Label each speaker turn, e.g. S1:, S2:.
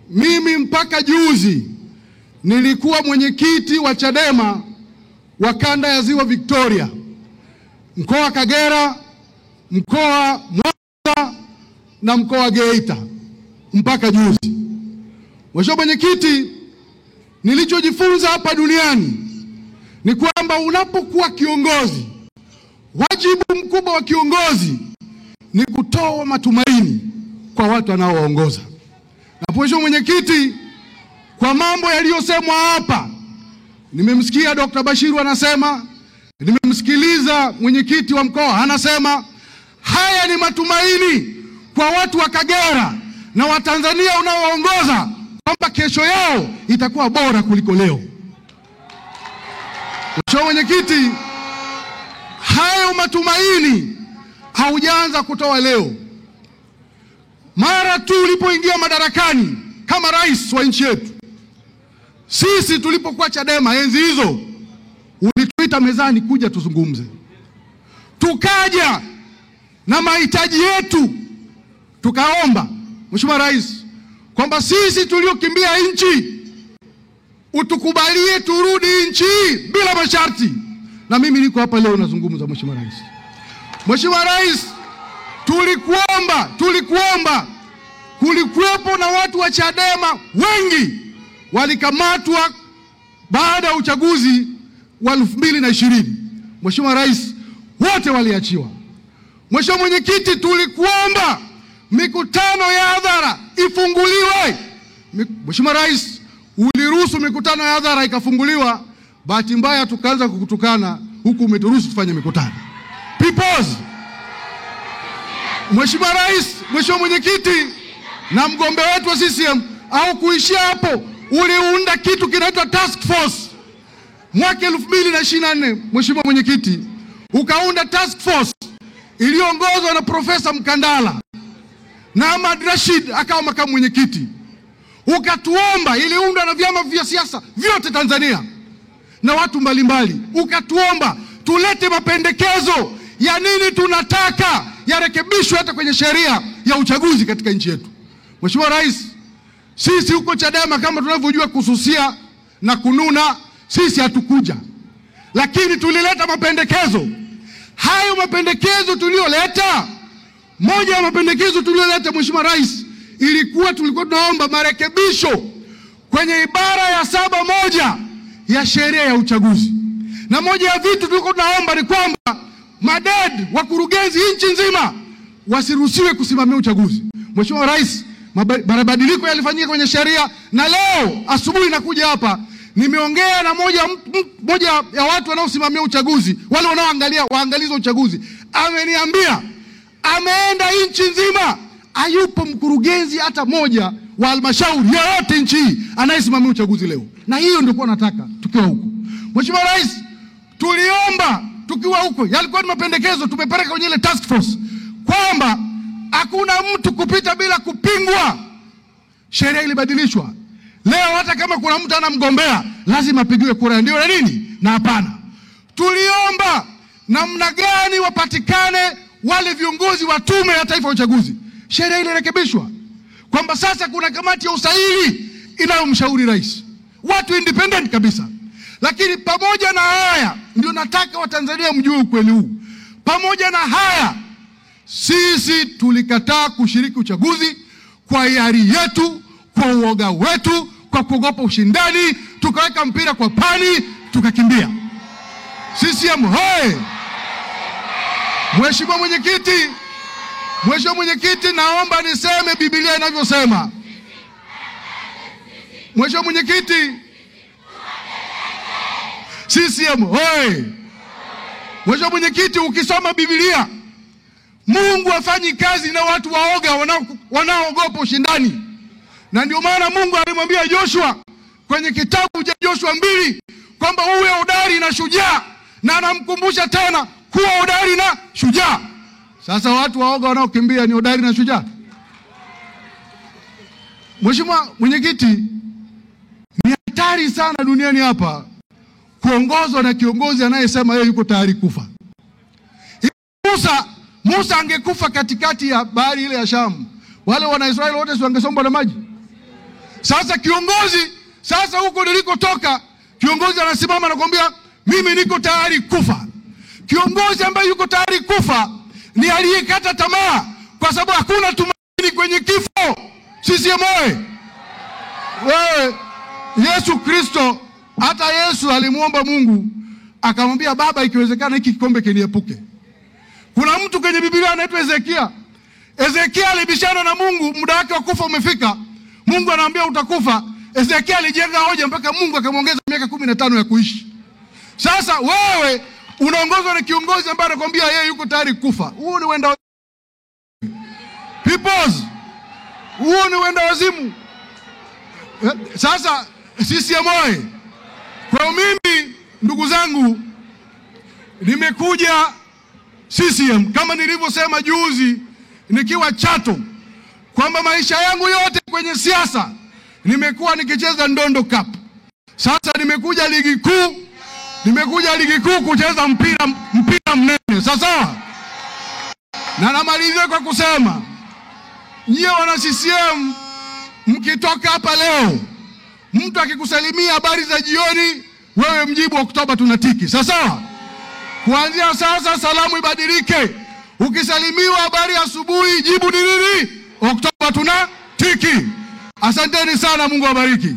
S1: Mimi mpaka juzi nilikuwa mwenyekiti wa Chadema wa kanda ya Ziwa Victoria, mkoa wa Kagera, mkoa Mwanza na mkoa wa Geita mpaka juzi. Mheshimiwa Mwenyekiti, nilichojifunza hapa duniani ni kwamba unapokuwa kiongozi, wajibu mkubwa wa kiongozi ni kutoa matumaini kwa watu anaowaongoza. Na Mheshimiwa Mwenyekiti, kwa mambo yaliyosemwa hapa, nimemsikia Dr. Bashiru anasema, nimemsikiliza mwenyekiti wa mkoa anasema, haya ni matumaini kwa watu wa Kagera na Watanzania unaowaongoza kwamba kesho yao itakuwa bora kuliko leo. Mheshimiwa Mwenyekiti, hayo matumaini haujaanza kutoa leo. Mara tu ulipoingia madarakani kama rais wa nchi yetu, sisi tulipokuwa Chadema enzi hizo, ulituita mezani kuja tuzungumze. Tukaja na mahitaji yetu, tukaomba Mheshimiwa Rais kwamba sisi tuliokimbia nchi utukubalie turudi nchi bila masharti. Na mimi niko hapa leo nazungumza Mheshimiwa Rais. Mheshimiwa Rais, tulikuomba, kulikuwepo na watu wa Chadema wengi walikamatwa baada ya uchaguzi wa 2020. Mheshimiwa Rais, wote waliachiwa. Mheshimiwa Mwenyekiti, tulikuomba mikutano ya hadhara ifunguliwe. Mheshimiwa Rais, uliruhusu mikutano ya hadhara ikafunguliwa, bahati mbaya tukaanza kukutukana huku umeturuhusu tufanye mikutano. Peoples. Mheshimiwa Rais, Mheshimiwa Mwenyekiti, na mgombea wetu wa CCM, au kuishia hapo, uliunda kitu kinaitwa task force mwaka 2024. Mheshimiwa Mwenyekiti, ukaunda task force iliyoongozwa na Profesa Mkandala na Ahmad Rashid akawa makamu mwenyekiti. Ukatuomba, iliundwa na vyama vya siasa vyote Tanzania na watu mbalimbali. Ukatuomba tulete mapendekezo ya nini tunataka yarekebishwe hata kwenye sheria ya uchaguzi katika nchi yetu. Mheshimiwa Rais, sisi huko Chadema kama tunavyojua kususia na kununa, sisi hatukuja, lakini tulileta mapendekezo. Hayo mapendekezo tulioleta, moja ya mapendekezo tulioleta Mheshimiwa Rais, tulikuwa tunaomba marekebisho kwenye ibara ya 7(1) ya sheria ya uchaguzi. Na moja ya vitu tulikuwa tunaomba ni kwamba maded wakurugenzi nchi nzima wasiruhusiwe kusimamia uchaguzi. Mheshimiwa Rais, mabadiliko yalifanyika kwenye sheria, na leo asubuhi nakuja hapa nimeongea na moja ya watu wanaosimamia uchaguzi, wale waangalizi wa uchaguzi. Ameniambia ameenda nchi nzima, hayupo mkurugenzi hata moja wa halmashauri yoyote nchi hii anayesimamia uchaguzi leo. Na hiyo ndio kwa nataka tukiwa huko. Mheshimiwa Rais, tuliomba tukiwa huko, yalikuwa ni mapendekezo tumepeleka kwenye ile task force kwamba hakuna mtu kupita bila kupingwa. Sheria ilibadilishwa. Leo hata kama kuna mtu anamgombea lazima apigiwe kura ndio na nini na hapana. Tuliomba namna gani wapatikane wale viongozi wa Tume ya Taifa ya Uchaguzi. Sheria ile rekebishwa kwamba sasa kuna kamati ya usaili inayomshauri rais, watu independent kabisa. Lakini pamoja na haya, ndio nataka Watanzania mjue ukweli huu, pamoja na haya sisi tulikataa kushiriki uchaguzi kwa hiari yetu, kwa uoga wetu, kwa kuogopa ushindani, tukaweka mpira kwa pani, tukakimbia. CCM hoye! Mheshimiwa Mwenyekiti, naomba niseme Biblia inavyosema. Mheshimiwa Mwenyekiti, CCM hoye! Mheshimiwa Mwenyekiti, ukisoma Biblia, Mungu hafanyi kazi na watu waoga wanaoogopa ushindani. Na ndio maana Mungu alimwambia Joshua kwenye kitabu cha Joshua 2 kwamba uwe hodari na shujaa, na anamkumbusha tena kuwa hodari na shujaa. Sasa watu waoga wanaokimbia ni hodari na shujaa? Mheshimiwa Mwenyekiti, ni hatari sana duniani hapa kuongozwa na kiongozi anayesema yeye yuko tayari kufa. Musa angekufa katikati ya bahari ile ya Shamu, wale wana Israeli wote wangesombwa na maji. Sasa kiongozi, sasa huko nilikotoka, kiongozi anasimama na kuambia mimi niko tayari kufa. Kiongozi ambaye yuko tayari kufa ni aliyekata tamaa, kwa sababu hakuna tumaini kwenye kifo. CCM oyee! Wewe, Yesu Kristo, hata Yesu alimuomba Mungu akamwambia, Baba, ikiwezekana hiki kikombe kiniepuke. Kuna mtu kwenye Biblia anaitwa Ezekia. Ezekia alibishana na Mungu, muda wake wa kufa umefika. Mungu anamwambia utakufa. Ezekia alijenga hoja mpaka Mungu akamwongeza miaka 15 ya kuishi. Sasa wewe unaongozwa na kiongozi ambaye anakuambia yeye yuko tayari kufa. Huo ni wenda peoples. Huo ni wenda wazimu. Sasa CCM oyee! Kwa mimi, ndugu zangu, nimekuja CCM kama nilivyosema juzi nikiwa Chato, kwamba maisha yangu yote kwenye siasa nimekuwa nikicheza Ndondo Cup. Sasa nimekuja ligi kuu kucheza mpira mnene. Sasa na namalizia kwa kusema, nyie wana CCM, mkitoka hapa leo, mtu akikusalimia habari za jioni, wewe mjibu Oktoba tunatiki. Sasa kuanzia sasa salamu ibadilike. Ukisalimiwa habari asubuhi, jibu ni nini? Oktoba tunatiki. Asanteni sana, Mungu awabariki.